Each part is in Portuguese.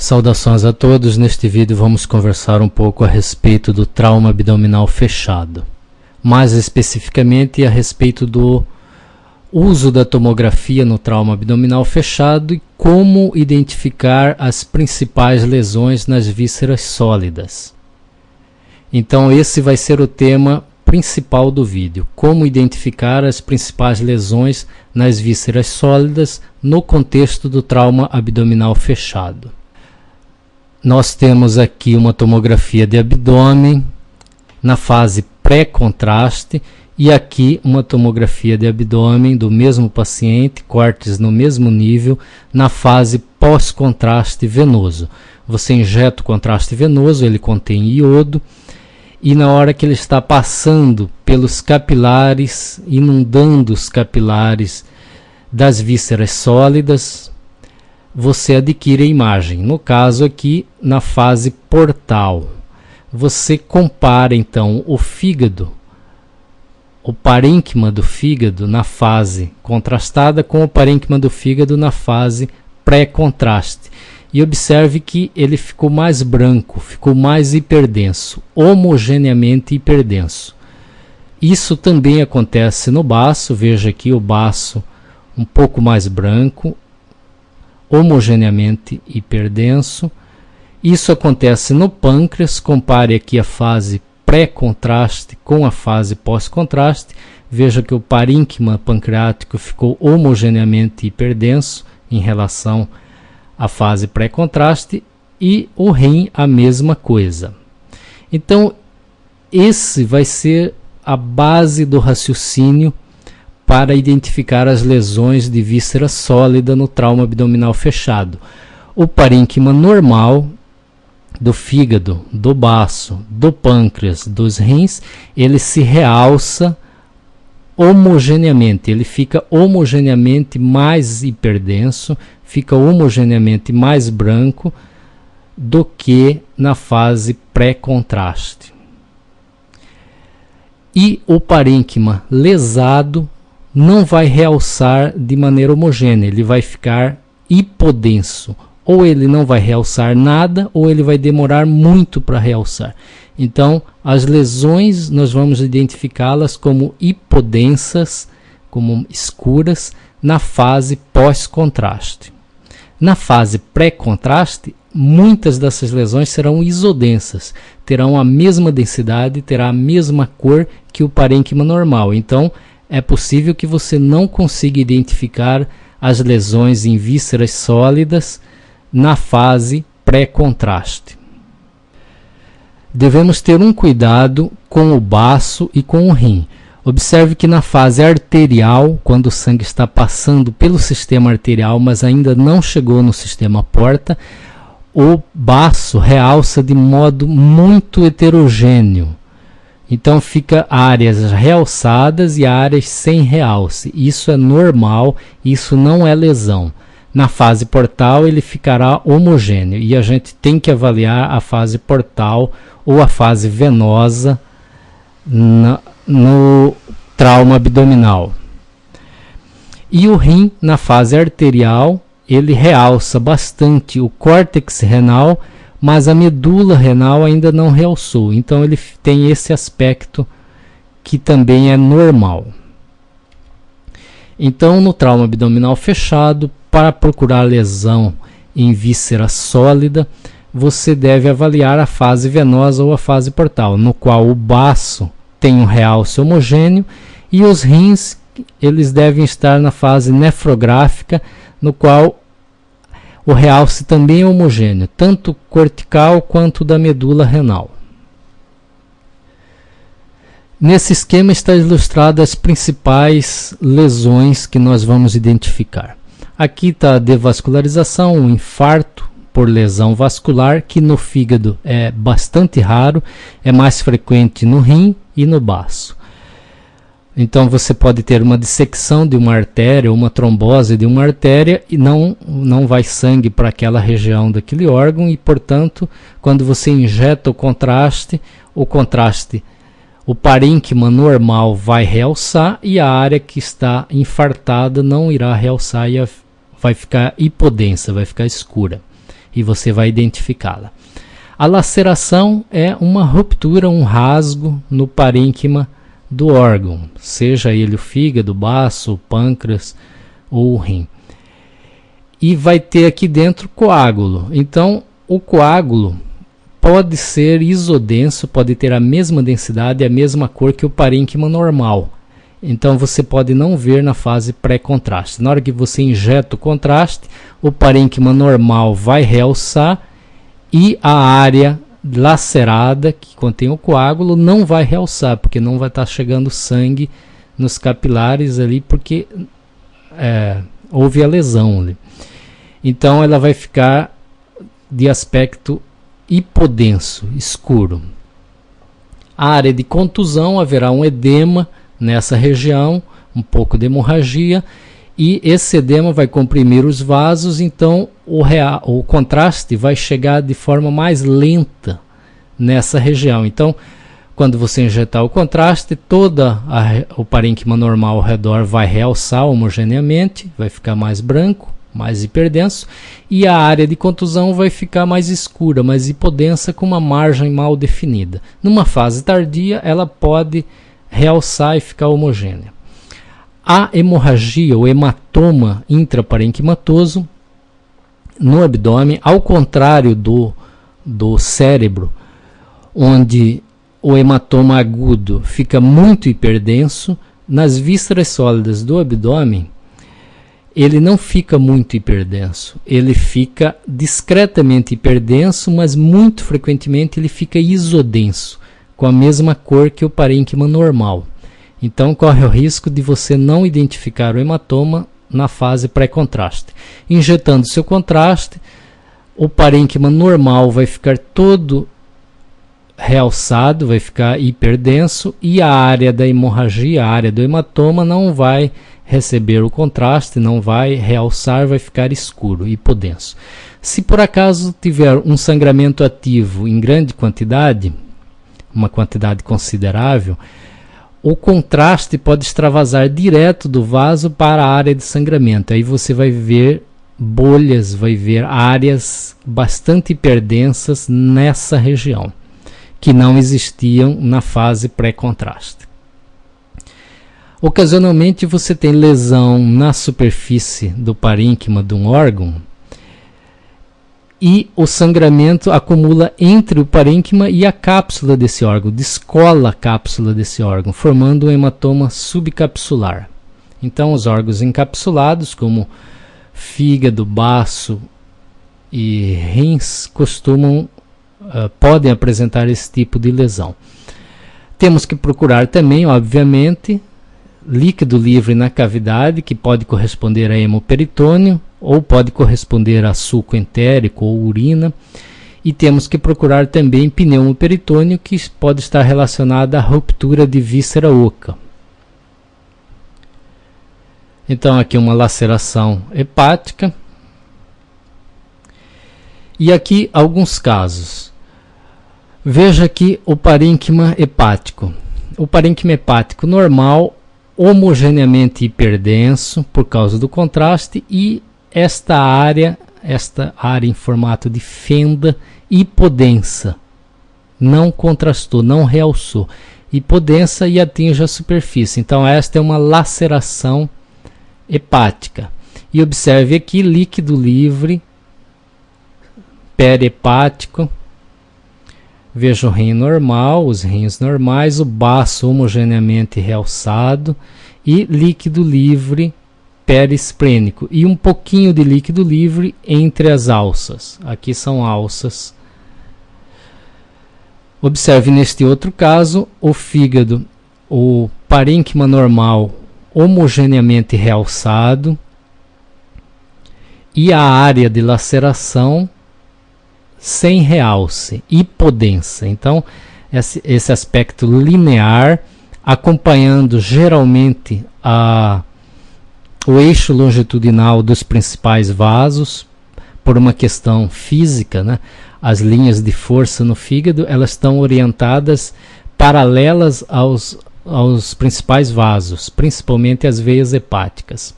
Saudações a todos. Neste vídeo vamos conversar um pouco a respeito do trauma abdominal fechado. Mais especificamente a respeito do uso da tomografia no trauma abdominal fechado e como identificar as principais lesões nas vísceras sólidas. Então esse vai ser o tema principal do vídeo: como identificar as principais lesões nas vísceras sólidas no contexto do trauma abdominal fechado. Nós temos aqui uma tomografia de abdômen na fase pré-contraste e aqui uma tomografia de abdômen do mesmo paciente, cortes no mesmo nível, na fase pós-contraste venoso. Você injeta o contraste venoso, ele contém iodo, e na hora que ele está passando pelos capilares, inundando os capilares das vísceras sólidas, você adquire a imagem. No caso aqui, na fase portal, você compara então o fígado, o parênquima do fígado na fase contrastada com o parênquima do fígado na fase pré-contraste. E observe que ele ficou mais branco, ficou mais hiperdenso, homogeneamente hiperdenso. Isso também acontece no baço. Veja aqui o baço um pouco mais branco, homogeneamente hiperdenso. Isso acontece no pâncreas. Compare aqui a fase pré-contraste com a fase pós-contraste. Veja que o parênquima pancreático ficou homogeneamente hiperdenso em relação à fase pré-contraste, e o rim a mesma coisa. Então esse vai ser a base do raciocínio para identificar as lesões de víscera sólida no trauma abdominal fechado. O parênquima normal do fígado, do baço, do pâncreas, dos rins, ele se realça homogeneamente, ele fica homogeneamente mais hiperdenso, fica homogeneamente mais branco do que na fase pré-contraste. E o parênquima lesado não vai realçar de maneira homogênea, ele vai ficar hipodenso. Ou ele não vai realçar nada, ou ele vai demorar muito para realçar. Então, as lesões nós vamos identificá-las como hipodensas, como escuras, na fase pós-contraste. Na fase pré-contraste, muitas dessas lesões serão isodensas, terão a mesma densidade, terá a mesma cor que o parênquima normal. Então, é possível que você não consiga identificar as lesões em vísceras sólidas na fase pré-contraste. Devemos ter um cuidado com o baço e com o rim. Observe que na fase arterial, quando o sangue está passando pelo sistema arterial, mas ainda não chegou no sistema porta, o baço realça de modo muito heterogêneo. Então fica áreas realçadas e áreas sem realce. Isso é normal, isso não é lesão. Na fase portal ele ficará homogêneo e a gente tem que avaliar a fase portal ou a fase venosa no trauma abdominal. E o rim, na fase arterial, ele realça bastante o córtex renal, mas a medula renal ainda não realçou. Então ele tem esse aspecto que também é normal. Então no trauma abdominal fechado, para procurar lesão em víscera sólida, você deve avaliar a fase venosa ou a fase portal, no qual o baço tem um realce homogêneo e os rins eles devem estar na fase nefrográfica, no qual o realce também é homogêneo, tanto cortical quanto da medula renal. Nesse esquema está ilustrado as principais lesões que nós vamos identificar. Aqui está a devascularização, um infarto por lesão vascular, que no fígado é bastante raro, é mais frequente no rim e no baço. Então você pode ter uma dissecção de uma artéria, uma trombose de uma artéria, e não vai sangue para aquela região daquele órgão, e portanto, quando você injeta o contraste, o parênquima normal vai realçar e a área que está infartada não irá realçar e vai ficar hipodensa, vai ficar escura. e você vai identificá-la. A laceração é uma ruptura, um rasgo no parênquima do órgão, seja ele o fígado, o baço, o pâncreas ou o rim. E vai ter aqui dentro coágulo. Então, o coágulo pode ser isodenso, pode ter a mesma densidade e a mesma cor que o parênquima normal. Então, você pode não ver na fase pré-contraste. Na hora que você injeta o contraste, o parênquima normal vai realçar e a área lacerada, que contém o coágulo, não vai realçar, porque não vai estar chegando sangue nos capilares ali, porque houve a lesão ali. Então, ela vai ficar de aspecto hipodenso, escuro. A área de contusão, haverá um edema nessa região, um pouco de hemorragia, e esse edema vai comprimir os vasos, então o contraste vai chegar de forma mais lenta nessa região. Então, quando você injetar o contraste, o parênquima normal ao redor vai realçar homogeneamente, vai ficar mais branco, mais hiperdenso, e a área de contusão vai ficar mais escura, mais hipodensa, com uma margem mal definida. Numa fase tardia, ela pode realçar e ficar homogênea. A hemorragia, o hematoma intraparenquimatoso no abdômen, ao contrário do cérebro, onde o hematoma agudo fica muito hiperdenso, nas vísceras sólidas do abdômen, ele não fica muito hiperdenso, ele fica discretamente hiperdenso, mas muito frequentemente ele fica isodenso, com a mesma cor que o parênquima normal. Então corre o risco de você não identificar o hematoma na fase pré-contraste. Injetando seu contraste, o parênquima normal vai ficar todo realçado, vai ficar hiperdenso, e a área da hemorragia, a área do hematoma, não vai receber o contraste, não vai realçar, vai ficar escuro, hipodenso. Se por acaso tiver um sangramento ativo em grande quantidade, uma quantidade considerável, o contraste pode extravasar direto do vaso para a área de sangramento. Aí você vai ver bolhas, vai ver áreas bastante hiperdensas nessa região, que não existiam na fase pré-contraste. Ocasionalmente você tem lesão na superfície do parênquima de um órgão e o sangramento acumula entre o parênquima e a cápsula desse órgão, descola a cápsula desse órgão, formando um hematoma subcapsular. Então, os órgãos encapsulados, como fígado, baço e rins, podem apresentar esse tipo de lesão. Temos que procurar também, obviamente, líquido livre na cavidade, que pode corresponder a hemoperitônio, ou pode corresponder a suco entérico ou urina, e temos que procurar também pneumoperitônio, que pode estar relacionado à ruptura de víscera oca. Então aqui uma laceração hepática, e aqui alguns casos. Veja aqui o parênquima hepático. O parênquima hepático normal, homogeneamente hiperdenso por causa do contraste, e esta área em formato de fenda hipodensa, não contrastou, não realçou, hipodensa e atinge a superfície. Então esta é uma laceração hepática. E observe aqui líquido livre perihepático. Veja o rim normal, os rins normais, o baço homogeneamente realçado e líquido livre periesplênico e um pouquinho de líquido livre entre as alças. Aqui são alças. Observe neste outro caso o fígado, o parênquima normal homogeneamente realçado e a área de laceração sem realce, hipodensa. Então, esse aspecto linear, acompanhando geralmente o eixo longitudinal dos principais vasos, por uma questão física, né? As linhas de força no fígado, elas estão orientadas paralelas aos principais vasos, principalmente as veias hepáticas.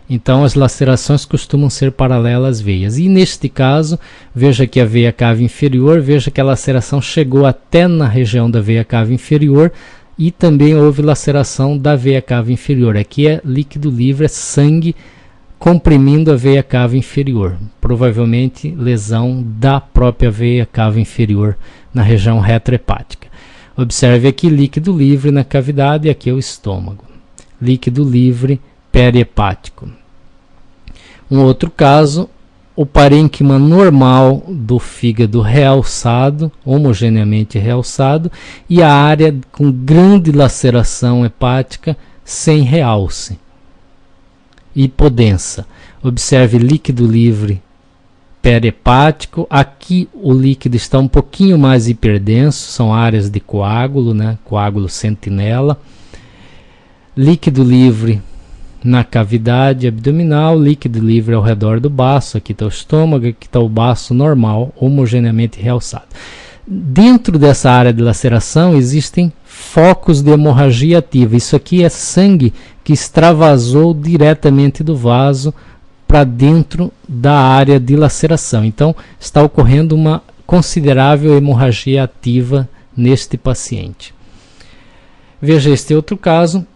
Então as lacerações costumam ser paralelas às veias. E neste caso, veja que a veia cava inferior, veja que a laceração chegou até na região da veia cava inferior e também houve laceração da veia cava inferior. Aqui é líquido livre, é sangue comprimindo a veia cava inferior. Provavelmente lesão da própria veia cava inferior na região retrohepática. Observe aqui líquido livre na cavidade e aqui é o estômago. Líquido livre perihepático. Um outro caso, o parênquima normal do fígado realçado, homogeneamente realçado, e a área com grande laceração hepática sem realce. Hipodensa. Observe líquido livre perihepático. Aqui o líquido está um pouquinho mais hiperdenso, são áreas de coágulo, né? Coágulo sentinela. Líquido livre na cavidade abdominal, líquido livre ao redor do baço. Aqui está o estômago, aqui está o baço normal, homogeneamente realçado. Dentro dessa área de laceração existem focos de hemorragia ativa. Isso aqui é sangue que extravasou diretamente do vaso para dentro da área de laceração. Então está ocorrendo uma considerável hemorragia ativa neste paciente. Veja este outro caso.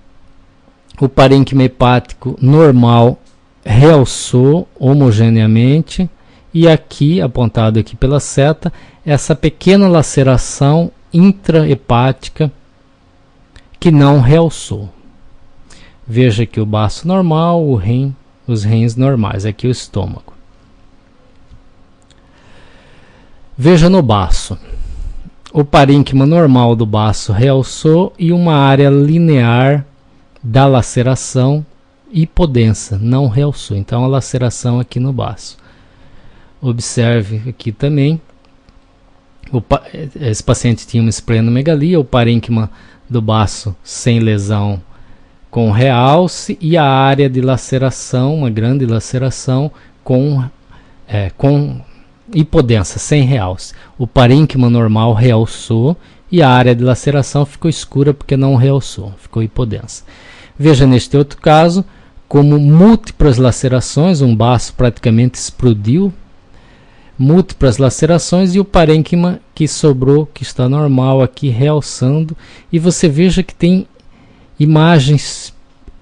O parênquima hepático normal realçou homogeneamente e aqui, apontado aqui pela seta, essa pequena laceração intrahepática que não realçou. Veja aqui o baço normal, o rim, os rins normais, aqui o estômago. Veja no baço. O parênquima normal do baço realçou e uma área linear da laceração hipodensa, não realçou. Então a laceração aqui no baço. Observe aqui também, esse paciente tinha uma esplenomegalia, o parênquima do baço sem lesão com realce e a área de laceração, uma grande laceração com hipodensa, sem realce. O parênquima normal realçou e a área de laceração ficou escura porque não realçou, ficou hipodensa. Veja neste outro caso, como múltiplas lacerações, um baço praticamente explodiu, múltiplas lacerações e o parênquima que sobrou, que está normal aqui, realçando. E você veja que tem imagens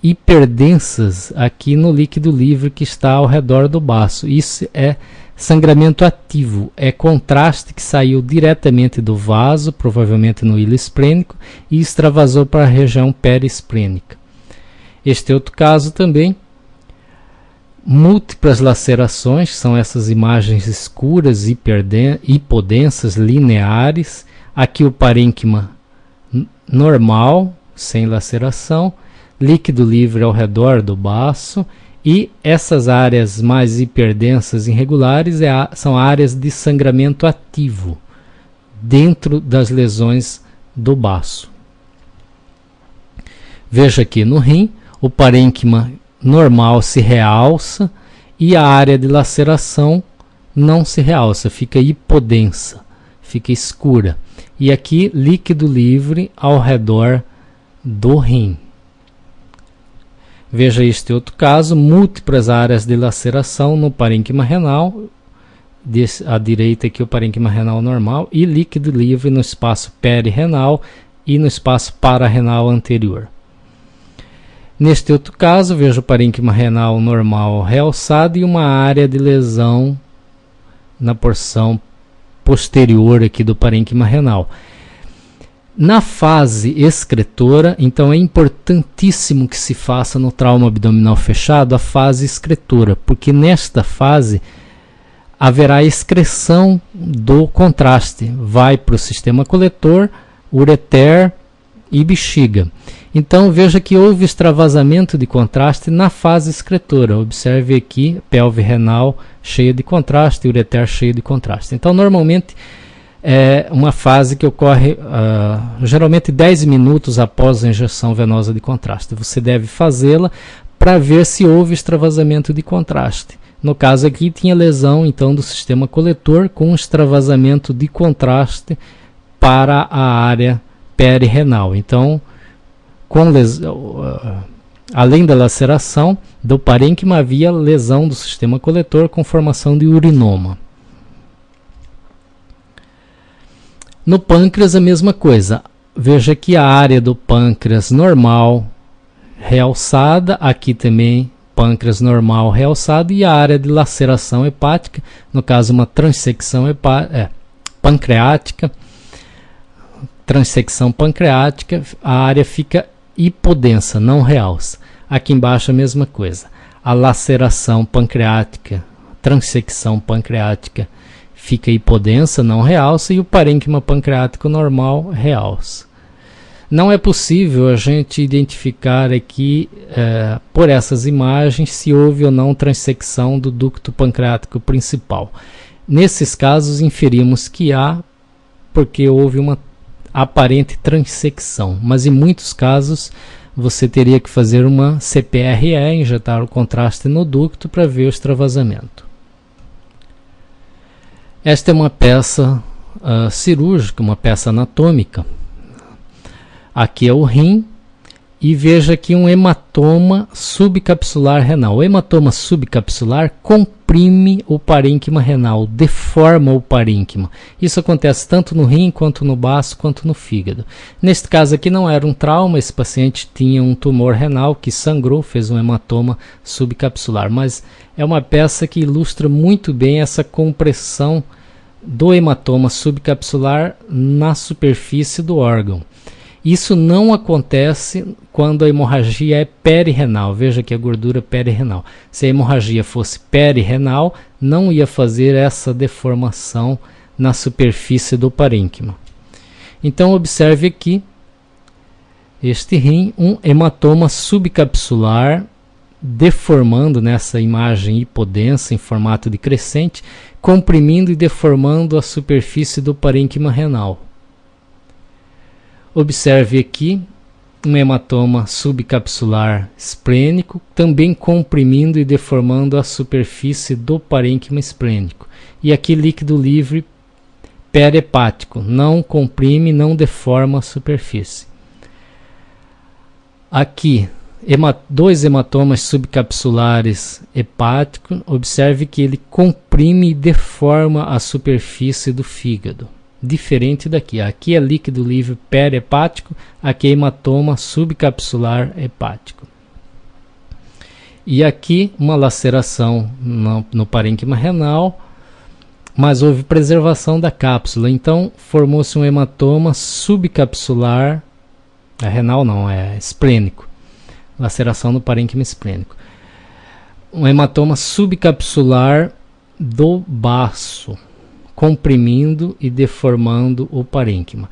hiperdensas aqui no líquido livre que está ao redor do baço. Isso é sangramento ativo, é contraste que saiu diretamente do vaso, provavelmente no hilo esplênico, e extravasou para a região periesplênica. Este outro caso também, múltiplas lacerações, são essas imagens escuras, hipodensas, lineares. Aqui o parênquima normal, sem laceração, líquido livre ao redor do baço, e essas áreas mais hiperdensas irregulares são áreas de sangramento ativo dentro das lesões do baço. Veja aqui no rim, o parênquima normal se realça e a área de laceração não se realça, fica hipodensa, fica escura. E aqui líquido livre ao redor do rim. Veja este outro caso, múltiplas áreas de laceração no parênquima renal, à direita aqui o parênquima renal normal, e líquido livre no espaço perirenal e no espaço pararenal anterior. Neste outro caso, veja o parênquima renal normal realçado e uma área de lesão na porção posterior aqui do parênquima renal. Na fase excretora, então é importantíssimo que se faça no trauma abdominal fechado a fase excretora, porque nesta fase haverá excreção do contraste, vai para o sistema coletor, ureter e bexiga. Então veja que houve extravasamento de contraste na fase excretora. Observe aqui, pelve renal cheia de contraste, ureter cheio de contraste. Então normalmente é uma fase que ocorre geralmente 10 minutos após a injeção venosa de contraste. Você deve fazê-la para ver se houve extravasamento de contraste. No caso aqui tinha lesão então do sistema coletor com extravasamento de contraste para a área perirenal. Então, com Além da laceração do parênquima, havia lesão do sistema coletor com formação de urinoma. No pâncreas a mesma coisa. Veja que a área do pâncreas normal realçada, aqui também pâncreas normal realçado, e a área de laceração hepática, no caso uma transecção pancreática, transecção pancreática, a área fica hipodensa, não realça. Aqui embaixo a mesma coisa. A laceração pancreática, transecção pancreática, fica hipodensa, não realça, e o parênquima pancreático normal realça. Não é possível a gente identificar aqui, por essas imagens, se houve ou não transecção do ducto pancreático principal. Nesses casos, inferimos que há, porque houve uma aparente transecção, mas em muitos casos você teria que fazer uma CPRE, injetar o contraste no ducto para ver o extravasamento. Esta é uma peça cirúrgica, uma peça anatômica. Aqui é o rim, e veja aqui um hematoma subcapsular renal. O hematoma subcapsular comprime o parênquima renal, deforma o parênquima. Isso acontece tanto no rim, quanto no baço, quanto no fígado. Neste caso aqui não era um trauma, esse paciente tinha um tumor renal que sangrou, fez um hematoma subcapsular. Mas é uma peça que ilustra muito bem essa compressão do hematoma subcapsular na superfície do órgão. Isso não acontece quando a hemorragia é perirenal. Veja que a gordura perirenal. Se a hemorragia fosse perirenal, não ia fazer essa deformação na superfície do parênquima. Então observe aqui, este rim, um hematoma subcapsular, deformando nessa imagem hipodensa em formato de crescente, comprimindo e deformando a superfície do parênquima renal. Observe aqui um hematoma subcapsular esplênico, também comprimindo e deformando a superfície do parênquima esplênico. E aqui líquido livre perihepático, não comprime, não deforma a superfície. Aqui, dois hematomas subcapsulares hepáticos, observe que ele comprime e deforma a superfície do fígado. Diferente daqui. Aqui é líquido livre perihepático, aqui é hematoma subcapsular hepático. E aqui uma laceração no parênquima renal, mas houve preservação da cápsula, então formou-se um hematoma subcapsular, renal não, é esplênico, laceração no parênquima esplênico. Um hematoma subcapsular do baço, comprimindo e deformando o parênquima.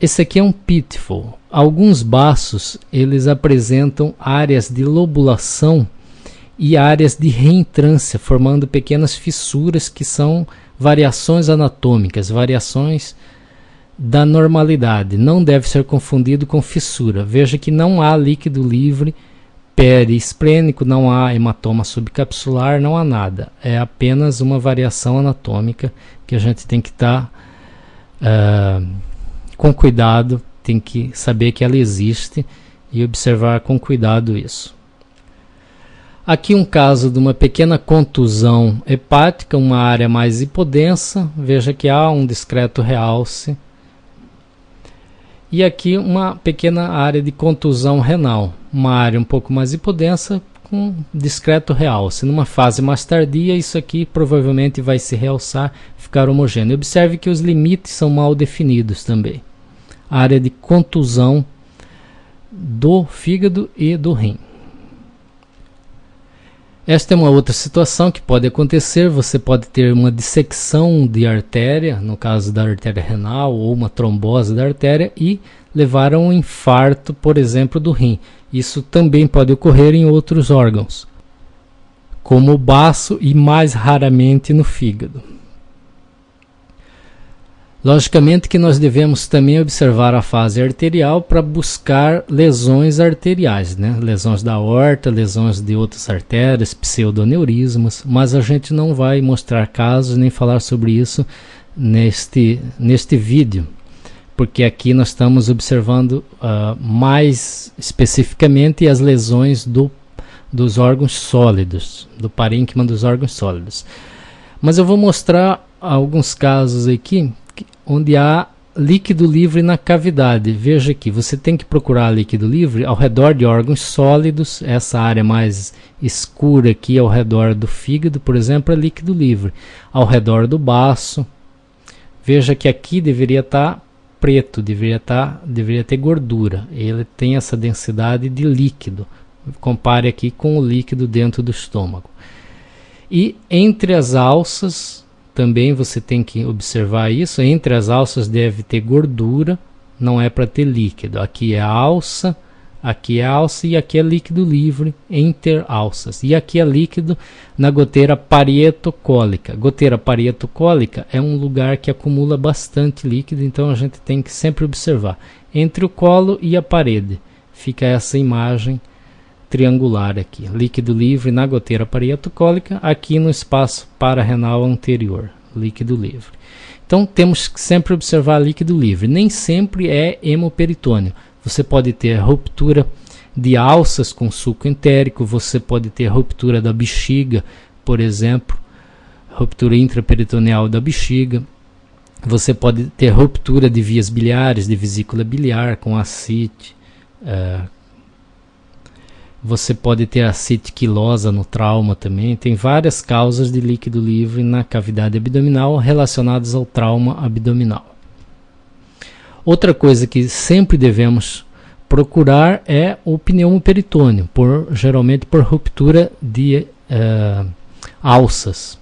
Esse aqui é um pitfall. Alguns baços, eles apresentam áreas de lobulação e áreas de reentrância, formando pequenas fissuras que são variações anatômicas, variações da normalidade. Não deve ser confundido com fissura. Veja que não há líquido livre periesplênico, não há hematoma subcapsular, não há nada. É apenas uma variação anatômica que a gente tem que estar com cuidado, tem que saber que ela existe e observar com cuidado isso. Aqui um caso de uma pequena contusão hepática, uma área mais hipodensa, veja que há um discreto realce. E aqui uma pequena área de contusão renal, uma área um pouco mais hipodensa com discreto realce. Numa fase mais tardia, isso aqui provavelmente vai se realçar, ficar homogêneo. Observe que os limites são mal definidos também. A área de contusão do fígado e do rim. Esta é uma outra situação que pode acontecer. Você pode ter uma dissecção de artéria, no caso da artéria renal, ou uma trombose da artéria, e levar a um infarto, por exemplo, do rim. Isso também pode ocorrer em outros órgãos, como o baço e mais raramente no fígado. Logicamente que nós devemos também observar a fase arterial para buscar lesões arteriais, né? Lesões da aorta, lesões de outras artérias, pseudoneurismos, mas a gente não vai mostrar casos nem falar sobre isso neste vídeo, porque aqui nós estamos observando mais especificamente as lesões dos órgãos sólidos, do parênquima dos órgãos sólidos. Mas eu vou mostrar alguns casos aqui onde há líquido livre na cavidade. Veja aqui, você tem que procurar líquido livre ao redor de órgãos sólidos. Essa área mais escura aqui ao redor do fígado, por exemplo, é líquido livre. Ao redor do baço, veja que aqui deveria estar preto, deveria ter gordura. Ele tem essa densidade de líquido. Compare aqui com o líquido dentro do estômago. E entre as alças, também você tem que observar isso. Entre as alças deve ter gordura, não é para ter líquido. Aqui é alça e aqui é líquido livre entre alças. E aqui é líquido na goteira parietocólica. Goteira parietocólica é um lugar que acumula bastante líquido, então a gente tem que sempre observar. Entre o colo e a parede fica essa imagem triangular aqui. Líquido livre na goteira parietocólica, aqui no espaço pararrenal anterior. Líquido livre. Então temos que sempre observar líquido livre. Nem sempre é hemoperitônio. Você pode ter ruptura de alças com suco entérico, você pode ter ruptura da bexiga, por exemplo, ruptura intraperitoneal da bexiga. Você pode ter ruptura de vias biliares, de vesícula biliar com ascite. Você pode ter ascite quilosa no trauma também. Tem várias causas de líquido livre na cavidade abdominal relacionadas ao trauma abdominal. Outra coisa que sempre devemos procurar é o pneumoperitônio, geralmente por ruptura de alças.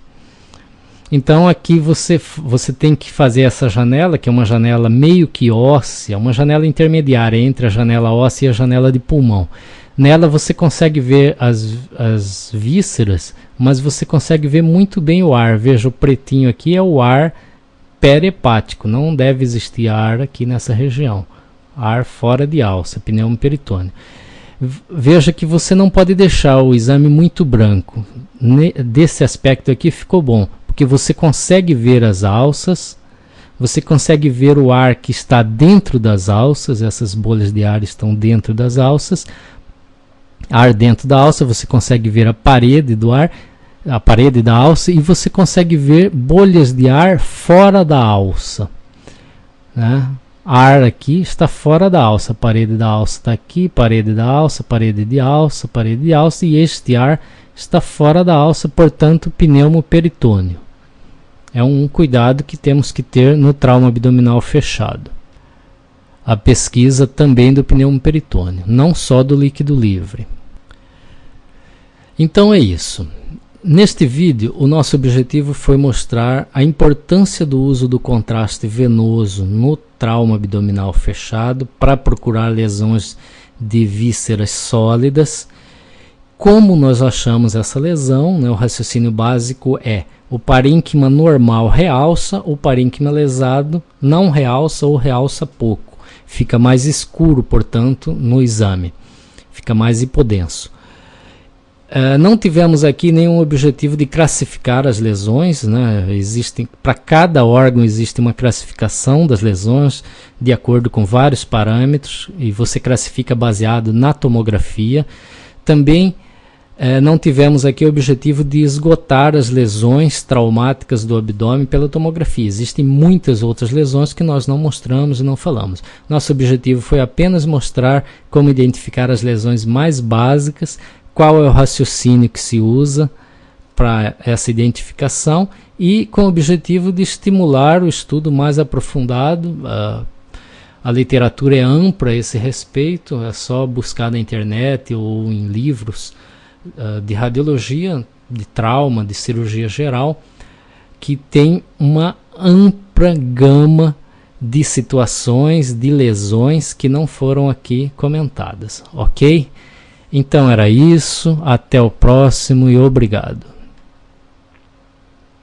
Então aqui você tem que fazer essa janela, que é uma janela meio que óssea, uma janela intermediária entre a janela óssea e a janela de pulmão. Nela você consegue ver as vísceras, mas você consegue ver muito bem o ar. Veja, o pretinho aqui é o ar perihepático, não deve existir ar aqui nessa região. Ar fora de alça, pneumoperitônio. Veja que você não pode deixar o exame muito branco. Desse aspecto aqui ficou bom, porque você consegue ver as alças, você consegue ver o ar que está dentro das alças, essas bolhas de ar estão dentro das alças. Ar dentro da alça, você consegue ver a parede do ar, a parede da alça, e você consegue ver bolhas de ar fora da alça, né? Ar aqui está fora da alça, a parede da alça está aqui, parede da alça, parede de alça, e este ar está fora da alça, portanto, pneumoperitônio. É um cuidado que temos que ter no trauma abdominal fechado. A pesquisa também do pneumoperitônio, não só do líquido livre. Então é isso. Neste vídeo, o nosso objetivo foi mostrar a importância do uso do contraste venoso no trauma abdominal fechado para procurar lesões de vísceras sólidas. Como nós achamos essa lesão, né? O raciocínio básico é: o parênquima normal realça, o parênquima lesado não realça ou realça pouco. Fica mais escuro, portanto, no exame. Fica mais hipodenso. Não tivemos aqui nenhum objetivo de classificar as lesões, né? Para cada órgão existe uma classificação das lesões de acordo com vários parâmetros e você classifica baseado na tomografia. Também não tivemos aqui o objetivo de esgotar as lesões traumáticas do abdômen pela tomografia. Existem muitas outras lesões que nós não mostramos e não falamos. Nosso objetivo foi apenas mostrar como identificar as lesões mais básicas, qual é o raciocínio que se usa para essa identificação e com o objetivo de estimular o estudo mais aprofundado. A literatura é ampla a esse respeito, é só buscar na internet ou em livros de radiologia, de trauma, de cirurgia geral, que tem uma ampla gama de situações, de lesões que não foram aqui comentadas, ok? Então era isso, até o próximo e obrigado.